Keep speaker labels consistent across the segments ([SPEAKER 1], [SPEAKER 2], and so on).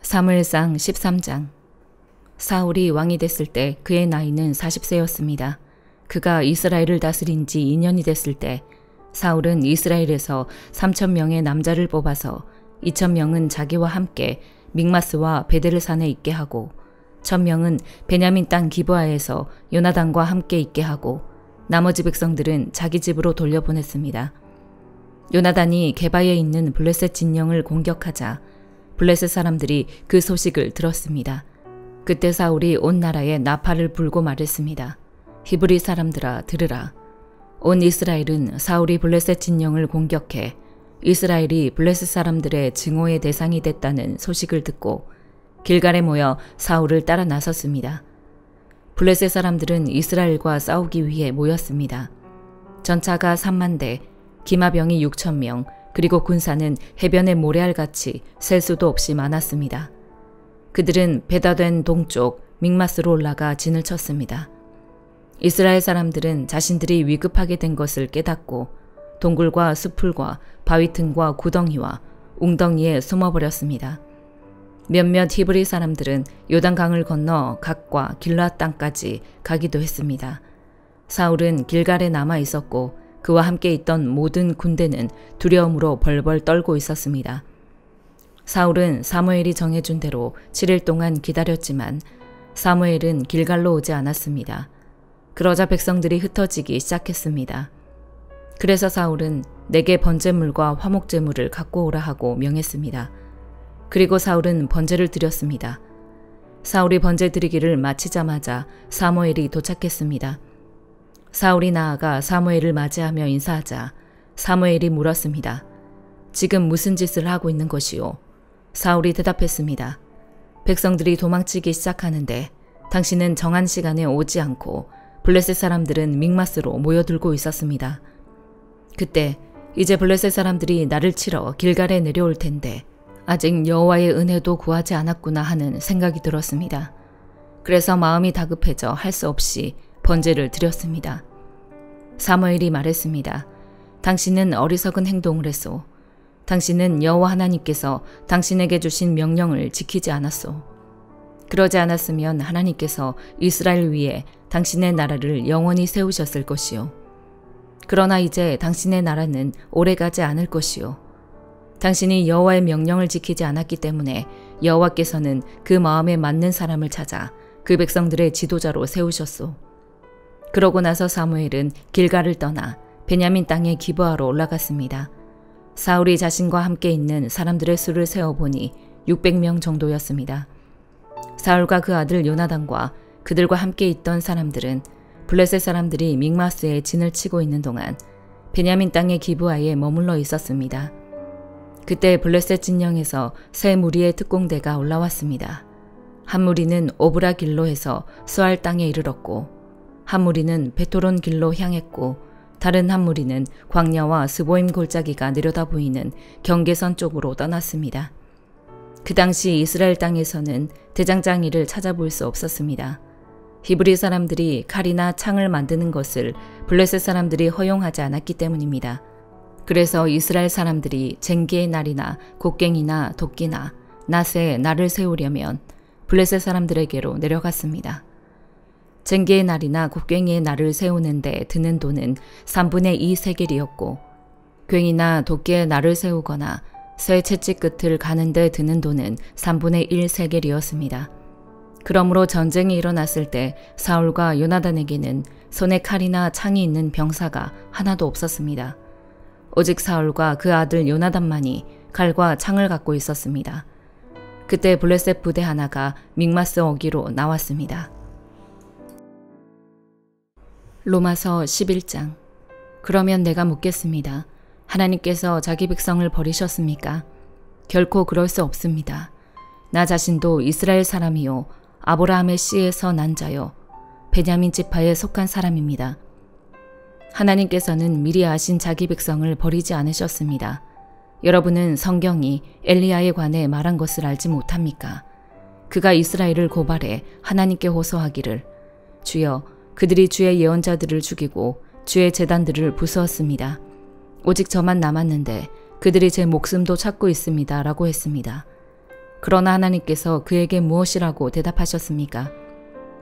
[SPEAKER 1] 사무엘상 13장. 사울이 왕이 됐을 때 그의 나이는 40세였습니다. 그가 이스라엘을 다스린 지 2년이 됐을 때 사울은 이스라엘에서 3,000명의 남자를 뽑아서 2,000명은 자기와 함께 믹마스와 베델산에 있게 하고 1,000명은 베냐민 땅 기브아에서 요나단과 함께 있게 하고 나머지 백성들은 자기 집으로 돌려보냈습니다. 요나단이 게바에 있는 블레셋 진영을 공격하자 블레셋 사람들이 그 소식을 들었습니다. 그때 사울이 온 나라에 나팔을 불고 말했습니다. 히브리 사람들아 들으라. 온 이스라엘은 사울이 블레셋 진영을 공격해 이스라엘이 블레셋 사람들의 증오의 대상이 됐다는 소식을 듣고 길갈에 모여 사울을 따라 나섰습니다. 블레셋 사람들은 이스라엘과 싸우기 위해 모였습니다. 전차가 3만 대, 기마병이 6,000명, 그리고 군사는 해변의 모래알같이 셀 수도 없이 많았습니다. 그들은 베다된 동쪽 믹마스로 올라가 진을 쳤습니다. 이스라엘 사람들은 자신들이 위급하게 된 것을 깨닫고 동굴과 수풀과 바위 틈과 구덩이와 웅덩이에 숨어버렸습니다. 몇몇 히브리 사람들은 요단강을 건너 갓과 길앗 땅까지 가기도 했습니다. 사울은 길갈에 남아 있었고 그와 함께 있던 모든 군대는 두려움으로 벌벌 떨고 있었습니다. 사울은 사무엘이 정해준 대로 7일 동안 기다렸지만 사무엘은 길갈로 오지 않았습니다. 그러자 백성들이 흩어지기 시작했습니다. 그래서 사울은 내게 번제물과 화목제물을 갖고 오라 하고 명했습니다. 그리고 사울은 번제를 드렸습니다. 사울이 번제 드리기를 마치자마자 사무엘이 도착했습니다. 사울이 나아가 사무엘을 맞이하며 인사하자 사무엘이 물었습니다. 지금 무슨 짓을 하고 있는 것이오? 사울이 대답했습니다. 백성들이 도망치기 시작하는데 당신은 정한 시간에 오지 않고 블레셋 사람들은 믹마스로 모여들고 있었습니다. 그때 이제 블레셋 사람들이 나를 치러 길갈에 내려올 텐데 아직 여호와의 은혜도 구하지 않았구나 하는 생각이 들었습니다. 그래서 마음이 다급해져 할 수 없이 번제를 드렸습니다. 사무엘이 말했습니다. 당신은 어리석은 행동을 했소. 당신은 여호와 하나님께서 당신에게 주신 명령을 지키지 않았소. 그러지 않았으면 하나님께서 이스라엘 위에 당신의 나라를 영원히 세우셨을 것이요. 그러나 이제 당신의 나라는 오래가지 않을 것이요. 당신이 여호와의 명령을 지키지 않았기 때문에 여호와께서는 그 마음에 맞는 사람을 찾아 그 백성들의 지도자로 세우셨소. 그러고 나서 사무엘은 길갈을 떠나 베냐민 땅의 기브아로 올라갔습니다. 사울이 자신과 함께 있는 사람들의 수를 세어보니 600명 정도였습니다. 사울과 그 아들 요나단과 그들과 함께 있던 사람들은 블레셋 사람들이 믹마스에 진을 치고 있는 동안 베냐민 땅의 기브아에 머물러 있었습니다. 그때 블레셋 진영에서 세 무리의 특공대가 올라왔습니다. 한 무리는 오브라 길로에서 수알 땅에 이르렀고 한 무리는 베토론 길로 향했고 다른 한 무리는 광야와 스보임 골짜기가 내려다 보이는 경계선 쪽으로 떠났습니다. 그 당시 이스라엘 땅에서는 대장장이를 찾아볼 수 없었습니다. 히브리 사람들이 칼이나 창을 만드는 것을 블레셋 사람들이 허용하지 않았기 때문입니다. 그래서 이스라엘 사람들이 쟁기의 날이나 곡괭이나 도끼나 낫에 날을 세우려면 블레셋 사람들에게로 내려갔습니다. 쟁기의 날이나 곡괭이의 날을 세우는데 드는 돈은 3분의 2 세겔이었고 괭이나 도끼의 날을 세우거나 쇠 채찍 끝을 가는데 드는 돈은 3분의 1 세겔이었습니다. 그러므로 전쟁이 일어났을 때 사울과 요나단에게는 손에 칼이나 창이 있는 병사가 하나도 없었습니다. 오직 사울과 그 아들 요나단만이 칼과 창을 갖고 있었습니다. 그때 블레셋 부대 하나가 믹마스 어기로 나왔습니다. 로마서 11장. 그러면 내가 묻겠습니다. 하나님께서 자기 백성을 버리셨습니까? 결코 그럴 수 없습니다. 나 자신도 이스라엘 사람이요 아브라함의 씨에서 난 자요 베냐민 지파에 속한 사람입니다. 하나님께서는 미리 아신 자기 백성을 버리지 않으셨습니다. 여러분은 성경이 엘리야에 관해 말한 것을 알지 못합니까? 그가 이스라엘을 고발해 하나님께 호소하기를 주여 그들이 주의 예언자들을 죽이고 주의 제단들을 부수었습니다. 오직 저만 남았는데 그들이 제 목숨도 찾고 있습니다. 라고 했습니다. 그러나 하나님께서 그에게 무엇이라고 대답하셨습니까?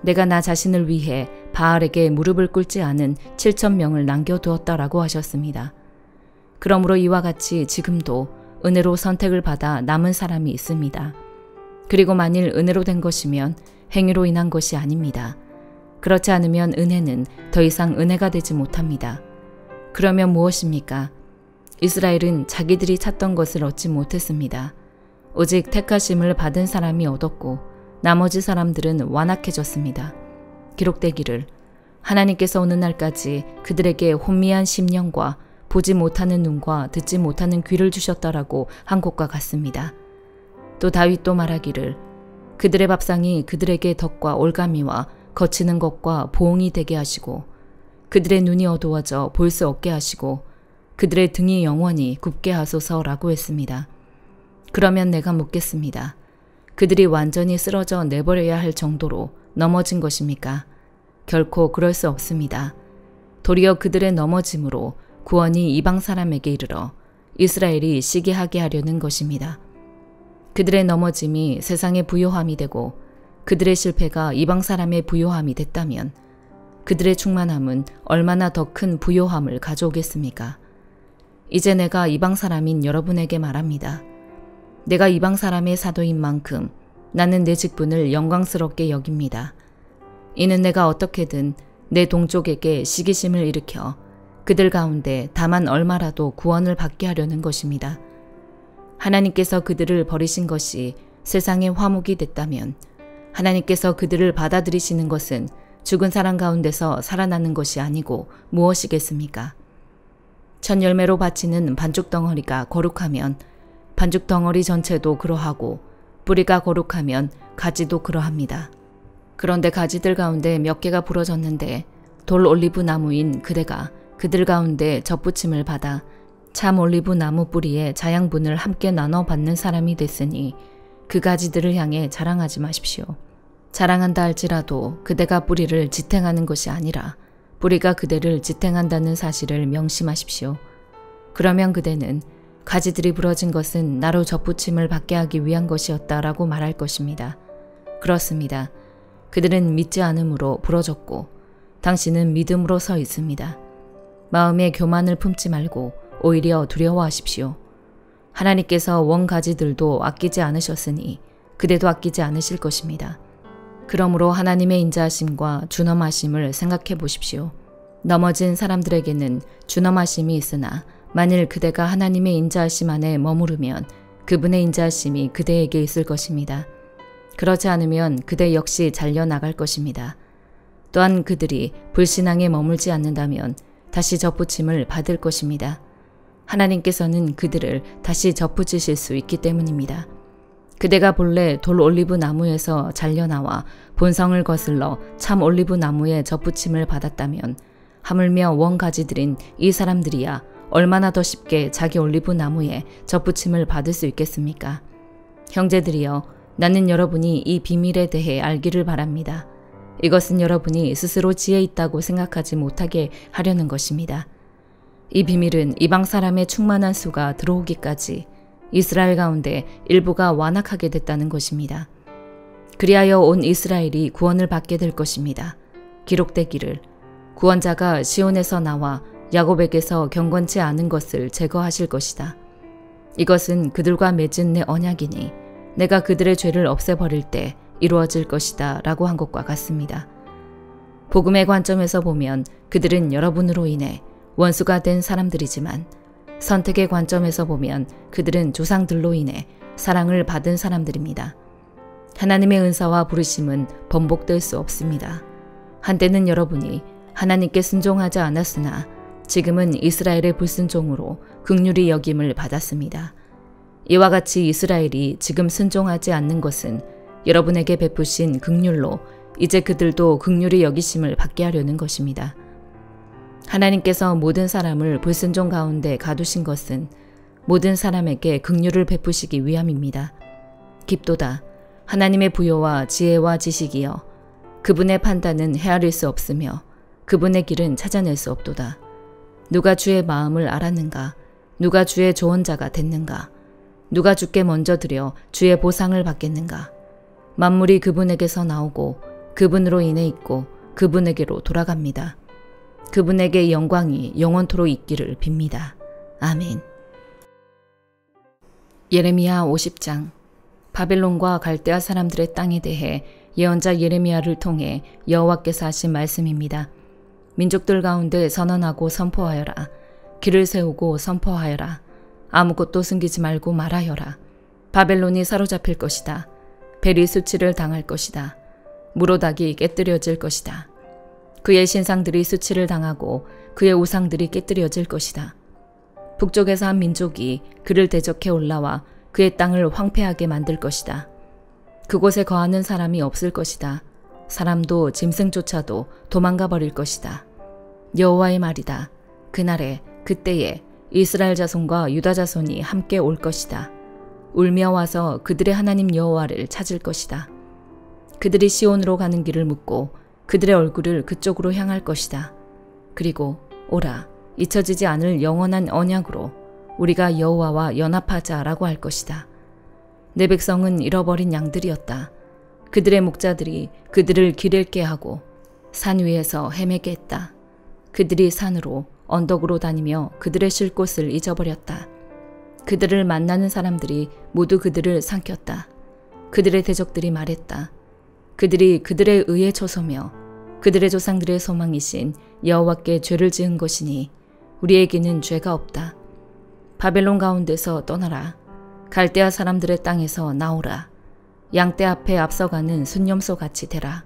[SPEAKER 1] 내가 나 자신을 위해 바알에게 무릎을 꿇지 않은 7,000명을 남겨두었다라고 하셨습니다. 그러므로 이와 같이 지금도 은혜로 선택을 받아 남은 사람이 있습니다. 그리고 만일 은혜로 된 것이면 행위로 인한 것이 아닙니다. 그렇지 않으면 은혜는 더 이상 은혜가 되지 못합니다. 그러면 무엇입니까? 이스라엘은 자기들이 찾던 것을 얻지 못했습니다. 오직 택하심을 받은 사람이 얻었고 나머지 사람들은 완악해졌습니다. 기록되기를 하나님께서 오는 날까지 그들에게 혼미한 심령과 보지 못하는 눈과 듣지 못하는 귀를 주셨다라고 한 것과 같습니다. 또 다윗도 말하기를 그들의 밥상이 그들에게 덕과 올가미와 거치는 것과 보응이 되게 하시고 그들의 눈이 어두워져 볼 수 없게 하시고 그들의 등이 영원히 굽게 하소서라고 했습니다. 그러면 내가 묻겠습니다. 그들이 완전히 쓰러져 내버려야 할 정도로 넘어진 것입니까? 결코 그럴 수 없습니다. 도리어 그들의 넘어짐으로 구원이 이방 사람에게 이르러 이스라엘이 시기하게 하려는 것입니다. 그들의 넘어짐이 세상의 부요함이 되고 그들의 실패가 이방 사람의 부요함이 됐다면 그들의 충만함은 얼마나 더 큰 부요함을 가져오겠습니까? 이제 내가 이방 사람인 여러분에게 말합니다. 내가 이방 사람의 사도인 만큼 나는 내 직분을 영광스럽게 여깁니다. 이는 내가 어떻게든 내 동족에게 시기심을 일으켜 그들 가운데 다만 얼마라도 구원을 받게 하려는 것입니다. 하나님께서 그들을 버리신 것이 세상의 화목이 됐다면 하나님께서 그들을 받아들이시는 것은 죽은 사람 가운데서 살아나는 것이 아니고 무엇이겠습니까? 첫 열매로 바치는 반죽 덩어리가 거룩하면 반죽 덩어리 전체도 그러하고 뿌리가 거룩하면 가지도 그러합니다. 그런데 가지들 가운데 몇 개가 부러졌는데 돌 올리브 나무인 그대가 그들 가운데 접붙임을 받아 참 올리브 나무 뿌리에 자양분을 함께 나눠 받는 사람이 됐으니 그 가지들을 향해 자랑하지 마십시오. 자랑한다 할지라도 그대가 뿌리를 지탱하는 것이 아니라 뿌리가 그대를 지탱한다는 사실을 명심하십시오. 그러면 그대는 가지들이 부러진 것은 나로 접붙임을 받게 하기 위한 것이었다라고 말할 것입니다. 그렇습니다. 그들은 믿지 않음으로 부러졌고 당신은 믿음으로 서 있습니다. 마음에 교만을 품지 말고 오히려 두려워하십시오. 하나님께서 원가지들도 아끼지 않으셨으니 그대도 아끼지 않으실 것입니다. 그러므로 하나님의 인자하심과 준엄하심을 생각해 보십시오. 넘어진 사람들에게는 준엄하심이 있으나 만일 그대가 하나님의 인자하심 안에 머무르면 그분의 인자하심이 그대에게 있을 것입니다. 그렇지 않으면 그대 역시 잘려나갈 것입니다. 또한 그들이 불신앙에 머물지 않는다면 다시 접붙임을 받을 것입니다. 하나님께서는 그들을 다시 접붙이실 수 있기 때문입니다. 그대가 본래 돌 올리브 나무에서 잘려나와 본성을 거슬러 참 올리브 나무에 접붙임을 받았다면 하물며 원가지들인 이 사람들이야 얼마나 더 쉽게 자기 올리브 나무에 접붙임을 받을 수 있겠습니까? 형제들이여, 나는 여러분이 이 비밀에 대해 알기를 바랍니다. 이것은 여러분이 스스로 지혜 있다고 생각하지 못하게 하려는 것입니다. 이 비밀은 이방 사람의 충만한 수가 들어오기까지 이스라엘 가운데 일부가 완악하게 됐다는 것입니다. 그리하여 온 이스라엘이 구원을 받게 될 것입니다. 기록되기를 구원자가 시온에서 나와 야곱에게서 경건치 않은 것을 제거하실 것이다. 이것은 그들과 맺은 내 언약이니 내가 그들의 죄를 없애버릴 때 이루어질 것이다 라고 한 것과 같습니다. 복음의 관점에서 보면 그들은 여러분으로 인해 원수가 된 사람들이지만 선택의 관점에서 보면 그들은 조상들로 인해 사랑을 받은 사람들입니다. 하나님의 은사와 부르심은 번복될 수 없습니다. 한때는 여러분이 하나님께 순종하지 않았으나 지금은 이스라엘의 불순종으로 긍휼히 여김을 받았습니다. 이와 같이 이스라엘이 지금 순종하지 않는 것은 여러분에게 베푸신 긍휼로 이제 그들도 긍휼히 여기심을 받게 하려는 것입니다. 하나님께서 모든 사람을 불순종 가운데 가두신 것은 모든 사람에게 긍휼을 베푸시기 위함입니다. 깊도다. 하나님의 부요와 지혜와 지식이여 그분의 판단은 헤아릴 수 없으며 그분의 길은 찾아낼 수 없도다. 누가 주의 마음을 알았는가? 누가 주의 조언자가 됐는가? 누가 주께 먼저 드려 주의 보상을 받겠는가? 만물이 그분에게서 나오고 그분으로 인해 있고 그분에게로 돌아갑니다. 그분에게 영광이 영원토록 있기를 빕니다. 아멘. 예레미야 50장. 바벨론과 갈대아 사람들의 땅에 대해 예언자 예레미야를 통해 여호와께서 하신 말씀입니다. 민족들 가운데 선언하고 선포하여라. 길을 세우고 선포하여라. 아무것도 숨기지 말고 말하여라. 바벨론이 사로잡힐 것이다. 벨이 수치를 당할 것이다. 무로닥이 깨뜨려질 것이다. 그의 신상들이 수치를 당하고 그의 우상들이 깨뜨려질 것이다. 북쪽에서 한 민족이 그를 대적해 올라와 그의 땅을 황폐하게 만들 것이다. 그곳에 거하는 사람이 없을 것이다. 사람도 짐승조차도 도망가 버릴 것이다. 여호와의 말이다. 그날에 그때에 이스라엘 자손과 유다 자손이 함께 올 것이다. 울며 와서 그들의 하나님 여호와를 찾을 것이다. 그들이 시온으로 가는 길을 묻고 그들의 얼굴을 그쪽으로 향할 것이다. 그리고 오라, 잊혀지지 않을 영원한 언약으로 우리가 여호와와 연합하자라고 할 것이다. 내 백성은 잃어버린 양들이었다. 그들의 목자들이 그들을 길 잃게 하고 산 위에서 헤매게 했다. 그들이 산으로 언덕으로 다니며 그들의 쉴 곳을 잊어버렸다. 그들을 만나는 사람들이 모두 그들을 삼켰다. 그들의 대적들이 말했다. 그들이 그들의 의에 초소며 그들의 조상들의 소망이신 여호와께 죄를 지은 것이니 우리에게는 죄가 없다. 바벨론 가운데서 떠나라. 갈대아 사람들의 땅에서 나오라. 양떼 앞에 앞서가는 순념소 같이 되라.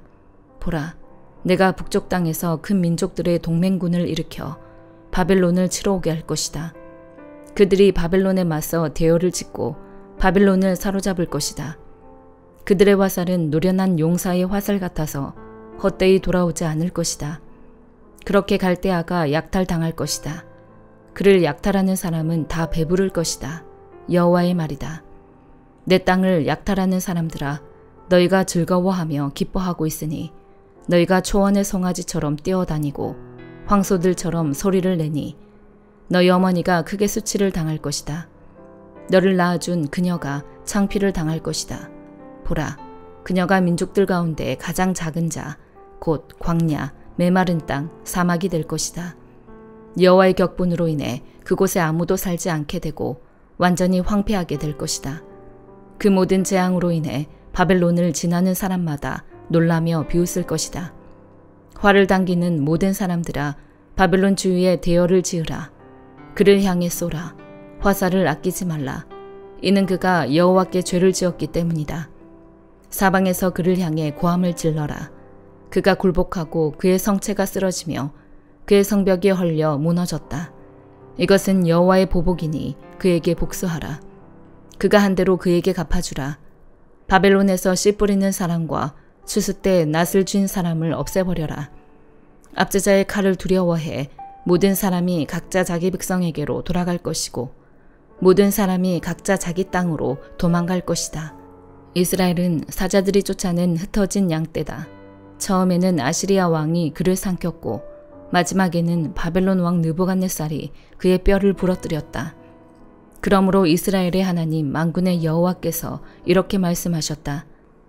[SPEAKER 1] 보라, 내가 북쪽 땅에서 큰 민족들의 동맹군을 일으켜 바벨론을 치러 오게 할 것이다. 그들이 바벨론에 맞서 대열을 짓고 바벨론을 사로잡을 것이다. 그들의 화살은 노련한 용사의 화살 같아서 헛되이 돌아오지 않을 것이다. 그렇게 갈대아가 약탈당할 것이다. 그를 약탈하는 사람은 다 배부를 것이다. 여호와의 말이다. 내 땅을 약탈하는 사람들아, 너희가 즐거워하며 기뻐하고 있으니 너희가 초원의 송아지처럼 뛰어다니고 황소들처럼 소리를 내니 너희 어머니가 크게 수치를 당할 것이다. 너를 낳아준 그녀가 창피를 당할 것이다. 보라, 그녀가 민족들 가운데 가장 작은 자, 곧 광야, 메마른 땅, 사막이 될 것이다. 여호와의 격분으로 인해 그곳에 아무도 살지 않게 되고 완전히 황폐하게 될 것이다. 그 모든 재앙으로 인해 바벨론을 지나는 사람마다 놀라며 비웃을 것이다. 활을 당기는 모든 사람들아, 바벨론 주위에 대열을 지으라. 그를 향해 쏘라. 화살을 아끼지 말라. 이는 그가 여호와께 죄를 지었기 때문이다. 사방에서 그를 향해 고함을 질러라. 그가 굴복하고 그의 성체가 쓰러지며 그의 성벽이 헐려 무너졌다. 이것은 여호와의 보복이니 그에게 복수하라. 그가 한 대로 그에게 갚아주라. 바벨론에서 씨 뿌리는 사람과 추수 때 낫을 쥔 사람을 없애버려라. 압제자의 칼을 두려워해 모든 사람이 각자 자기 백성에게로 돌아갈 것이고 모든 사람이 각자 자기 땅으로 도망갈 것이다. 이스라엘은 사자들이 쫓아낸 흩어진 양떼다. 처음에는 아시리아 왕이 그를 삼켰고 마지막에는 바벨론 왕 느부갓네살이 그의 뼈를 부러뜨렸다. 그러므로 이스라엘의 하나님 만군의 여호와께서 이렇게 말씀하셨다.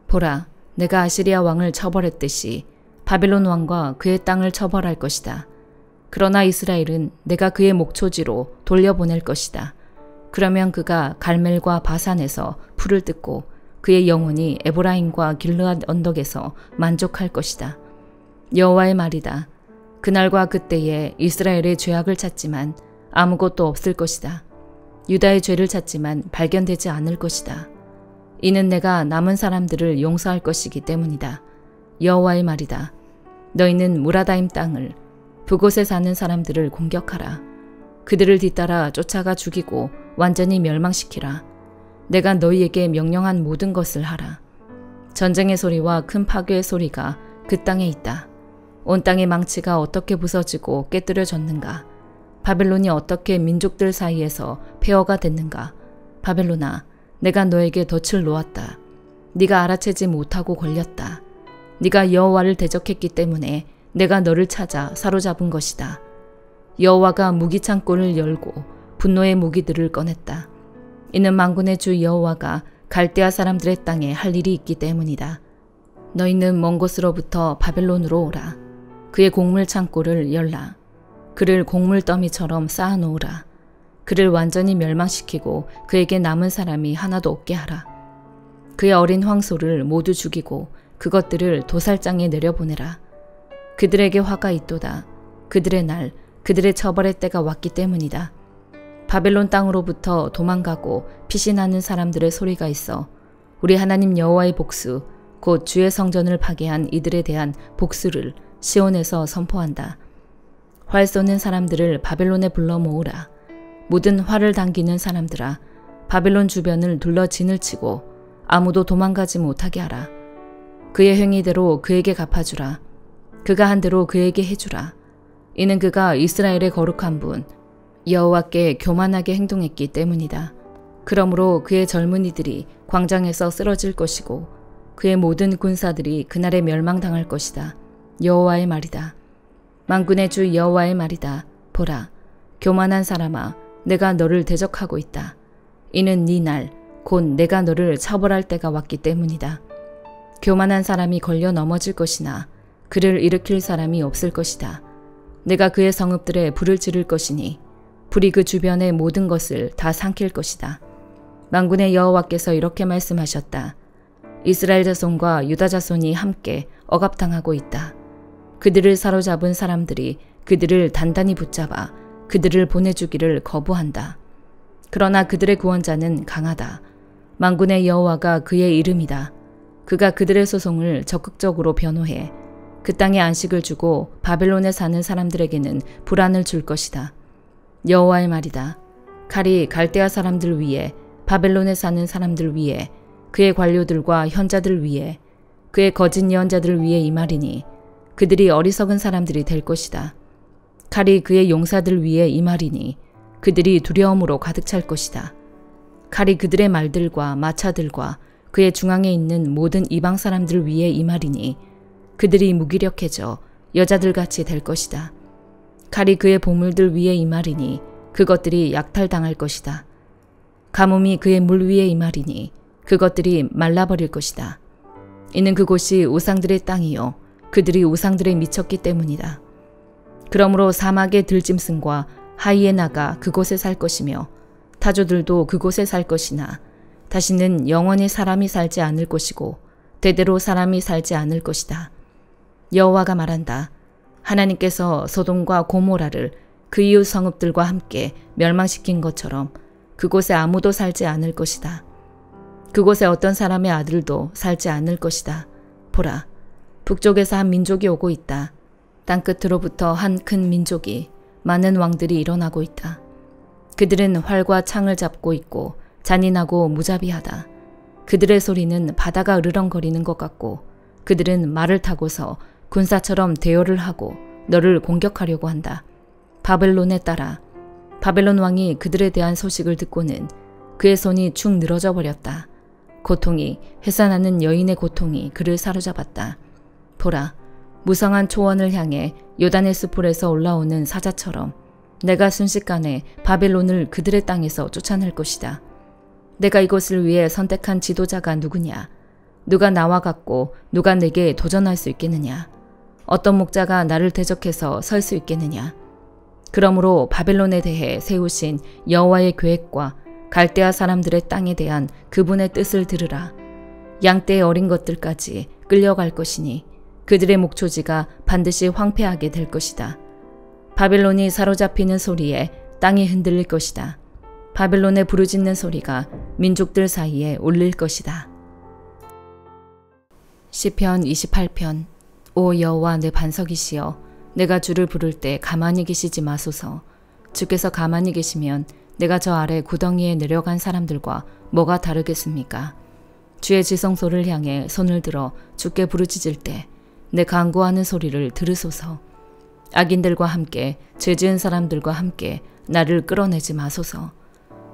[SPEAKER 1] 보라, 내가 아시리아 왕을 처벌했듯이 바벨론 왕과 그의 땅을 처벌할 것이다. 그러나 이스라엘은 내가 그의 목초지로 돌려보낼 것이다. 그러면 그가 갈멜과 바산에서 풀을 뜯고 그의 영혼이 에브라임과 길르앗 언덕에서 만족할 것이다. 여호와의 말이다. 그날과 그때에 이스라엘의 죄악을 찾지만 아무것도 없을 것이다. 유다의 죄를 찾지만 발견되지 않을 것이다. 이는 내가 남은 사람들을 용서할 것이기 때문이다. 여호와의 말이다. 너희는 무라다임 땅을, 그곳에 사는 사람들을 공격하라. 그들을 뒤따라 쫓아가 죽이고 완전히 멸망시키라. 내가 너희에게 명령한 모든 것을 하라. 전쟁의 소리와 큰 파괴의 소리가 그 땅에 있다. 온 땅의 망치가 어떻게 부서지고 깨뜨려졌는가? 바벨론이 어떻게 민족들 사이에서 폐허가 됐는가? 바벨론아, 내가 너에게 덫을 놓았다. 네가 알아채지 못하고 걸렸다. 네가 여호와를 대적했기 때문에 내가 너를 찾아 사로잡은 것이다. 여호와가 무기 창고를 열고 분노의 무기들을 꺼냈다. 이는 만군의 주 여호와가 갈대아 사람들의 땅에 할 일이 있기 때문이다. 너희는 먼 곳으로부터 바벨론으로 오라. 그의 곡물 창고를 열라. 그를 곡물 더미처럼 쌓아놓으라. 그를 완전히 멸망시키고 그에게 남은 사람이 하나도 없게 하라. 그의 어린 황소를 모두 죽이고 그것들을 도살장에 내려보내라. 그들에게 화가 있도다. 그들의 날, 그들의 처벌의 때가 왔기 때문이다. 바벨론 땅으로부터 도망가고 피신하는 사람들의 소리가 있어 우리 하나님 여호와의 복수, 곧 주의 성전을 파괴한 이들에 대한 복수를 시온에서 선포한다. 활 쏘는 사람들을 바벨론에 불러 모으라. 모든 활을 당기는 사람들아, 바벨론 주변을 둘러 진을 치고 아무도 도망가지 못하게 하라. 그의 행위대로 그에게 갚아주라. 그가 한 대로 그에게 해주라. 이는 그가 이스라엘의 거룩한 분 여호와께 교만하게 행동했기 때문이다. 그러므로 그의 젊은이들이 광장에서 쓰러질 것이고 그의 모든 군사들이 그날에 멸망당할 것이다. 여호와의 말이다. 만군의 주 여호와의 말이다. 보라, 교만한 사람아, 내가 너를 대적하고 있다. 이는 네 날, 곧 내가 너를 처벌할 때가 왔기 때문이다. 교만한 사람이 걸려 넘어질 것이나 그를 일으킬 사람이 없을 것이다. 내가 그의 성읍들에 불을 지를 것이니 불이 그 주변의 모든 것을 다 삼킬 것이다. 만군의 여호와께서 이렇게 말씀하셨다. 이스라엘 자손과 유다 자손이 함께 억압당하고 있다. 그들을 사로잡은 사람들이 그들을 단단히 붙잡아 그들을 보내주기를 거부한다. 그러나 그들의 구원자는 강하다. 만군의 여호와가 그의 이름이다. 그가 그들의 소송을 적극적으로 변호해 그 땅에 안식을 주고 바벨론에 사는 사람들에게는 불안을 줄 것이다. 여호와의 말이다. 칼이 갈대아 사람들 위에, 바벨론에 사는 사람들 위에, 그의 관료들과 현자들 위에, 그의 거짓 예언자들 위에 이 말이니 그들이 어리석은 사람들이 될 것이다. 칼이 그의 용사들 위에 이 말이니 그들이 두려움으로 가득 찰 것이다. 칼이 그들의 말들과 마차들과 그의 중앙에 있는 모든 이방 사람들 위에 이 말이니 그들이 무기력해져 여자들같이 될 것이다. 칼이 그의 보물들 위에 이 말이니 그것들이 약탈당할 것이다. 가뭄이 그의 물 위에 이 말이니 그것들이 말라버릴 것이다. 이는 그곳이 우상들의 땅이요 그들이 우상들에 미쳤기 때문이다. 그러므로 사막의 들짐승과 하이에나가 그곳에 살 것이며 타조들도 그곳에 살 것이나 다시는 영원히 사람이 살지 않을 것이고 대대로 사람이 살지 않을 것이다. 여호와가 말한다. 하나님께서 소돔과 고모라를 그 이웃 성읍들과 함께 멸망시킨 것처럼 그곳에 아무도 살지 않을 것이다. 그곳에 어떤 사람의 아들도 살지 않을 것이다. 보라, 북쪽에서 한 민족이 오고 있다. 땅끝으로부터 한 큰 민족이, 많은 왕들이 일어나고 있다. 그들은 활과 창을 잡고 있고 잔인하고 무자비하다. 그들의 소리는 바다가 으르렁거리는 것 같고 그들은 말을 타고서 군사처럼 대열을 하고 너를 공격하려고 한다. 바벨론에 따라 바벨론 왕이 그들에 대한 소식을 듣고는 그의 손이 축 늘어져 버렸다. 고통이, 회산하는 여인의 고통이 그를 사로잡았다. 보라, 무성한 초원을 향해 요단의 수풀에서 올라오는 사자처럼 내가 순식간에 바벨론을 그들의 땅에서 쫓아낼 것이다. 내가 이곳을 위해 선택한 지도자가 누구냐? 누가 나와 같고 누가 내게 도전할 수 있겠느냐? 어떤 목자가 나를 대적해서 설 수 있겠느냐? 그러므로 바벨론에 대해 세우신 여호와의 계획과 갈대아 사람들의 땅에 대한 그분의 뜻을 들으라. 양떼의 어린 것들까지 끌려갈 것이니 그들의 목초지가 반드시 황폐하게 될 것이다. 바벨론이 사로잡히는 소리에 땅이 흔들릴 것이다. 바벨론의 부르짖는 소리가 민족들 사이에 울릴 것이다. 시편 28편. 오 여호와 내 반석이시여, 내가 주를 부를 때 가만히 계시지 마소서. 주께서 가만히 계시면 내가 저 아래 구덩이에 내려간 사람들과 뭐가 다르겠습니까? 주의 지성소를 향해 손을 들어 주께 부르짖을 때 내 간구하는 소리를 들으소서. 악인들과 함께, 죄지은 사람들과 함께 나를 끌어내지 마소서.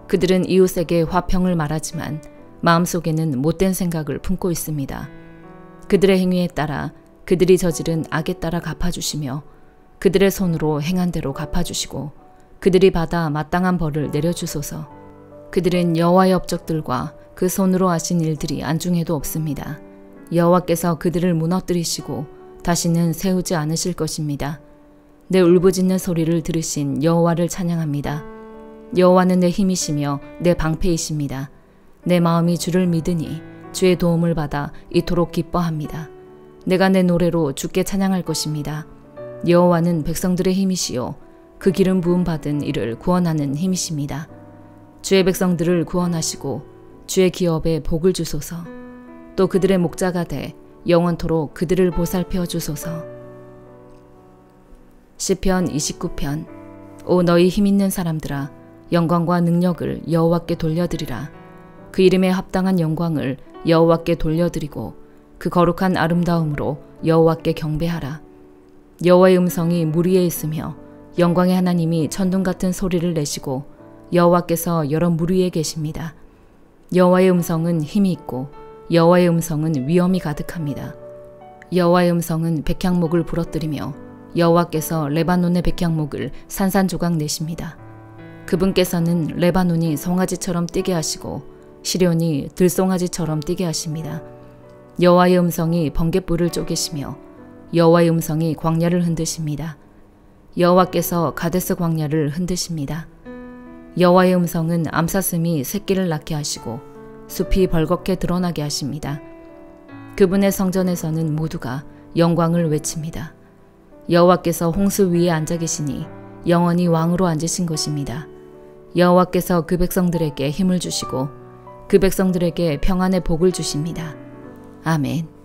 [SPEAKER 1] 그들은 이웃에게 화평을 말하지만 마음속에는 못된 생각을 품고 있습니다. 그들의 행위에 따라 그들이 저지른 악에 따라 갚아주시며 그들의 손으로 행한 대로 갚아주시고 그들이 받아 마땅한 벌을 내려주소서. 그들은 여호와의 업적들과 그 손으로 하신 일들이 안중에도 없습니다. 여호와께서 그들을 무너뜨리시고 다시는 세우지 않으실 것입니다. 내 울부짖는 소리를 들으신 여호와를 찬양합니다. 여호와는 내 힘이시며 내 방패이십니다. 내 마음이 주를 믿으니 주의 도움을 받아 이토록 기뻐합니다. 내가 내 노래로 주께 찬양할 것입니다. 여호와는 백성들의 힘이시요 그 기름 부음 받은 이를 구원하는 힘이십니다. 주의 백성들을 구원하시고 주의 기업에 복을 주소서. 또 그들의 목자가 돼 영원토록 그들을 보살펴 주소서. 시편 29편. 오 너희 힘있는 사람들아, 영광과 능력을 여호와께 돌려드리라. 그 이름에 합당한 영광을 여호와께 돌려드리고 그 거룩한 아름다움으로 여호와께 경배하라. 여호와의 음성이 물 위에 있으며 영광의 하나님이 천둥 같은 소리를 내시고 여호와께서 여러 물 위에 계십니다. 여호와의 음성은 힘이 있고 여호와의 음성은 위엄이 가득합니다. 여호와의 음성은 백향목을 부러뜨리며 여호와께서 레바논의 백향목을 산산조각 내십니다. 그분께서는 레바논이 송아지처럼 뛰게 하시고 시련이 들송아지처럼 뛰게 하십니다. 여호와의 음성이 번갯불을 쪼개시며 여호와의 음성이 광야를 흔드십니다. 여호와께서 가데스 광야를 흔드십니다. 여호와의 음성은 암사슴이 새끼를 낳게 하시고 숲이 벌겋게 드러나게 하십니다. 그분의 성전에서는 모두가 영광을 외칩니다. 여호와께서 홍수 위에 앉아 계시니 영원히 왕으로 앉으신 것입니다. 여호와께서 그 백성들에게 힘을 주시고 그 백성들에게 평안의 복을 주십니다. 아멘.